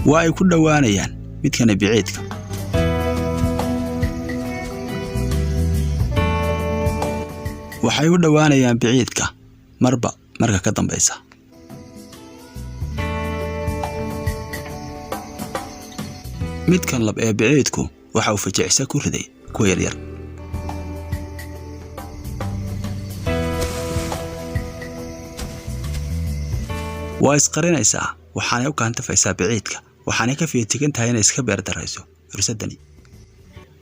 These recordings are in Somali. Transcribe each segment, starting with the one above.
waa ay ku dhawaanayaan midkana biciidka. waxay u dhawaanayaan biciidka marba marka ka dambaysa. midkan lab ee biciidku waxa uu fajicisa ku riday kuwa yaryar. waa isqarinaysaa waxaanay u kaantafaysaa biciidka waxaanay ka feejigan tahay inay iska beerdarayso fursadani.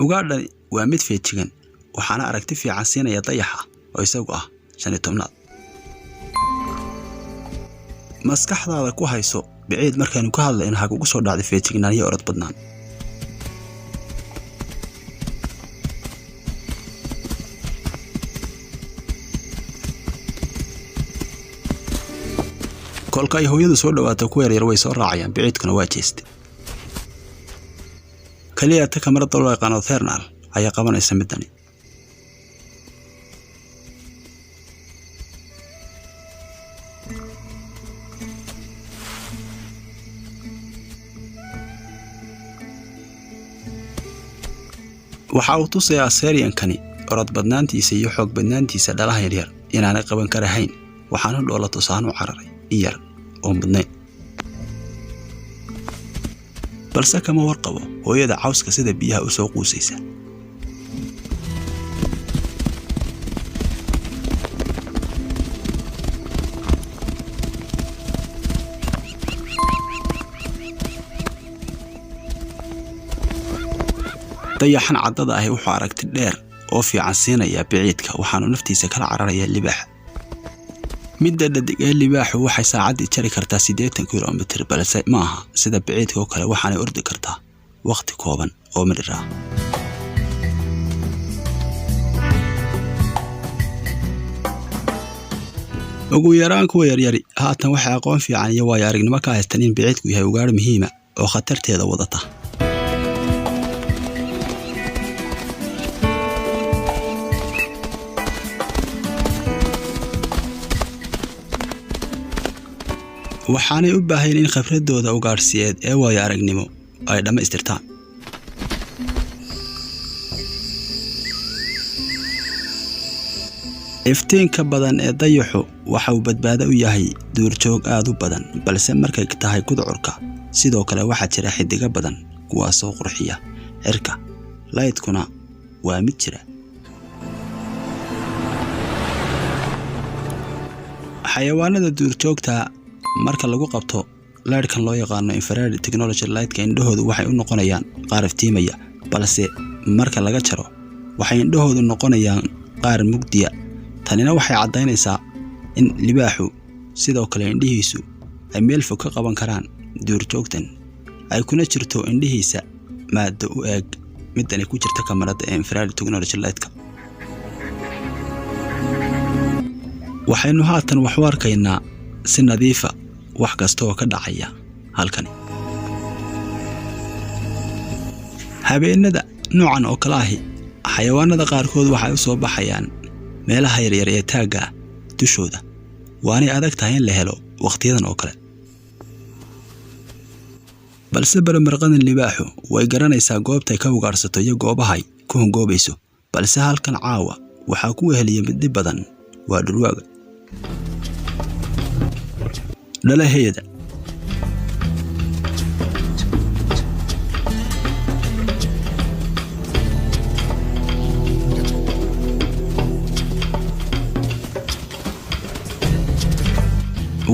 ugaadhani waa mid feejigan waxaana aragti fiican siinaya dayaxa oo isagu ah 15aad. maskaxdaada ku hayso biciid markaanu ka hadlayno ha kugu soo dhacday feejignaan iyo orod badnaan. kolka ay hooyadu soo dhawaato ku yaryar way soo raacayaan biciidkuna waa jeestay. kaliya ta kamarada loo yaqaano thermal ayaa qabanaysa midani. waxa uu tusayaa Syrian-kani orod badnaantiisa iyo xoog badnaantiisa dhalaha yaryar inaanay qaban karahayn waxaanu dhoola tusaanu cararay iyar oo mudnay. balse kama warqabo hooyada cawska sida biyaha u soo quusaysa. dayaxan caddada ahi wuxuu aragti dheer oo fiican siinaya biciidka waxaanu naftiisa kala cararaya libaax. midda dhadig ee libaaxu waxay saacadii jari kartaa 80 kilomitir balse maaha sida biciidka oo kale waxaanay ordi kartaa waqti kooban oo mirir ah. ugu yaraan kuwa yaryari haatan waxay aqoon fiican iyo waayo aragnimo ka haystaan in biciidku yahay ugaadh muhiima oo khatarteeda wadata. waxaanay u baahan in khibradooda ugaarsiyeed ee waayo aragnimo ay dhamaystirtaan. iftiinka badan ee dayaxu waxa uu badbaado u yahay duurjoog aad u badan balse markay tahay gudcurka sidoo kale waxa jira xidiga badan kuwaas oo qurxiya cirka. laydkuna waa mid jira. xayawaanada duurjoogta marka lagu qabto laydhkan loo yaqaano infrared technology lightka indhahoodu waxay u noqonayaan qaar iftiimaya balse marka laga jaro waxay indhahoodu noqonayaan qaar mugdiya. tanina waxay cadaynaysaa in libaaxu sidoo kale indhihiisu ay meel fog ka qaban karaan duurjoogtan ay kuna jirto indhihiisa maado u eeg midani ku jirta kamarada infrared technology lightka. waxaynu haatan wax u arkaynaa si nadiifa wax kasta oo ka dhacaya halkani. habeenada noocan oo kale ahi xayawaanada qaarkood waxay u soo baxayaan meelaha yaryar ee taaga dushooda waanay adag tahay in la helo waqtiyadan oo kale. balse baramarqadan libaaxu way garanaysaa goobtay ka ugaarsato iyo goobahay ku hungoobayso balse halkan caawa waxaa ku weheliya mid badan waa dhurwaaga. dhalaheeda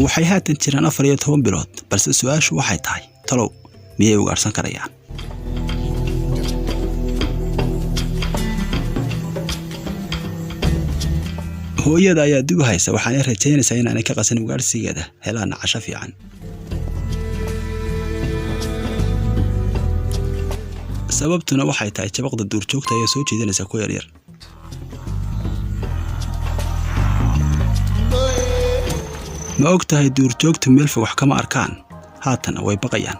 waxay haatan jiraan 14 bilood balse su'aashu waxay tahay talow miyay ugaarsan karayaan. hooyada ayaa dib u haysa waxaanay rajaynaysaa inaanay ka qasan ugaarsigeeda helaan casho fiican. sababtuna waxay tahay jabaqda duurjoogta ayaa soo jeedinaysa ku yaryar. ma og tahay duurjoogtu meel fog wax kama arkaan haatan way baqayaan.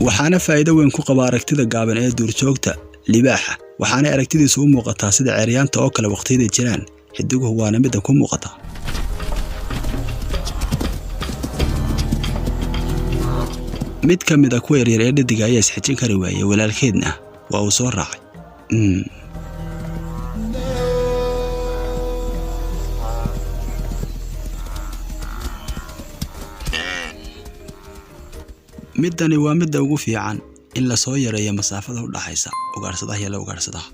waxaana faa'iido weyn ku qaba aragtida gaaban ee duurjoogta libaaxa waxaana aragtidiisu u muuqataa sida ceeryaanta oo kale waqtiyada jiraan xidiguhu waana midda ku muuqata. mid ka mid ah kuwa yaryar ee dhadiga ayaa isxijin kari waayay, walaalkeedna waa uu soo raacay. midani waa midda ugu fiican in la soo yareeyo masaafada u dhaxaysa ugaarsadaha iyo la ugaarsadaha.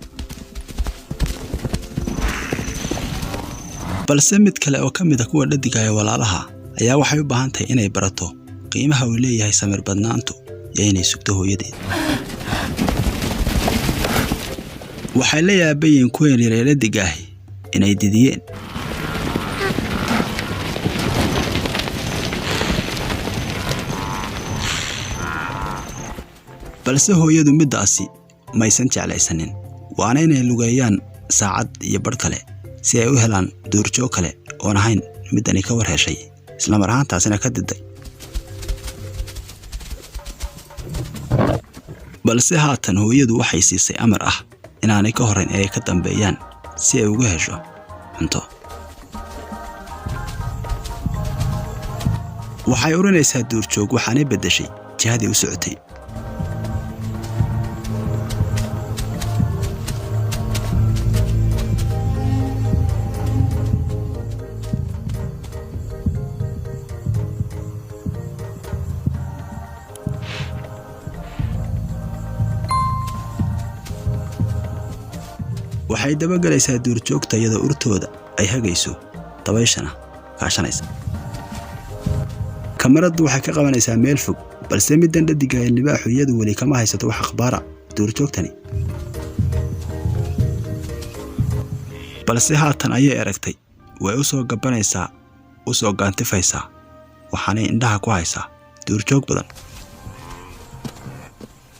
balse mid kale oo ka mid ah kuwa dhadiga ee walaalaha ayaa waxay u baahan tahay inay barato qiimaha uu leeyahay samir badnaantu iyo inay sugto hooyadeed. waxay la yaabayeen kuwa yaryar ee dhadiga ah inay didiyeen. balse hooyadu middaasi maysan jeclaysanin, waana inay lugeeyaan saacad iyo badh kale si ay u helaan duurjoog kale oon ahayn middani ka war heshay, isla mar ahaantaasina ka diday. balse haatan hooyadu waxay siisay amar ah inaanay ka horrayn ee ay ka dambeeyaan si ay uga hesho cunto. waxay urinaysaa duurjoog, waxaanay beddeshay jihadii u socotay. waxay dabagalaysaa duurjoogta iyadoo urtooda ay hagayso, dabayshana kaashanaysa. kamaradu waxay ka qabanaysaa meel fog, balse middan dhadiga ee libaaxu iyadu weli kama haysato wax akhbaara duurjoogtani. balse haatan ayay aragtay, way u soo gabanaysaa, u soo gaantifaysaa, waxaanay indhaha ku haysaa duurjoog badan.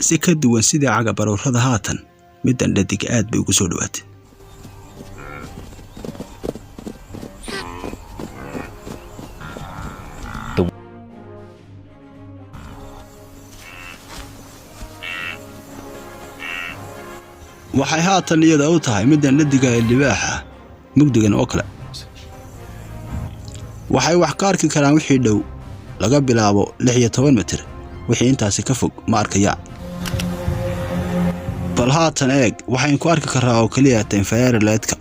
si ka duwan sidii cagabaruurada haatan middan dhadiga aad bay ugu soo dhawaatay. waxay haatan iyada u tahay middan dhadiga ee libaaxa mugdigan oo kale. waxay wax ka arki karaan wixii dhow laga bilaabo 16 mitir, wixii intaasi ka fog ma arkayaan. bal haatan eeg, waxayn ku arki karaa oo keliya infrared-ka.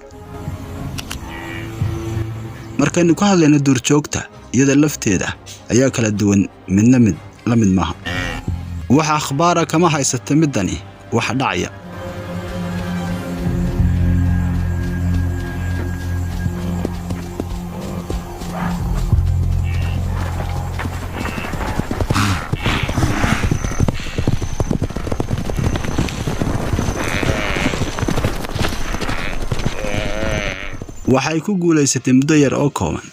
markaynu ka hadlayno duurjoogta, iyada lafteeda ayaa kala duwan, midna la mid maaha. waxa akhbaara kama haysata middani waxa dhacaya. waxay ku guulaysatay muddo yar oo kooban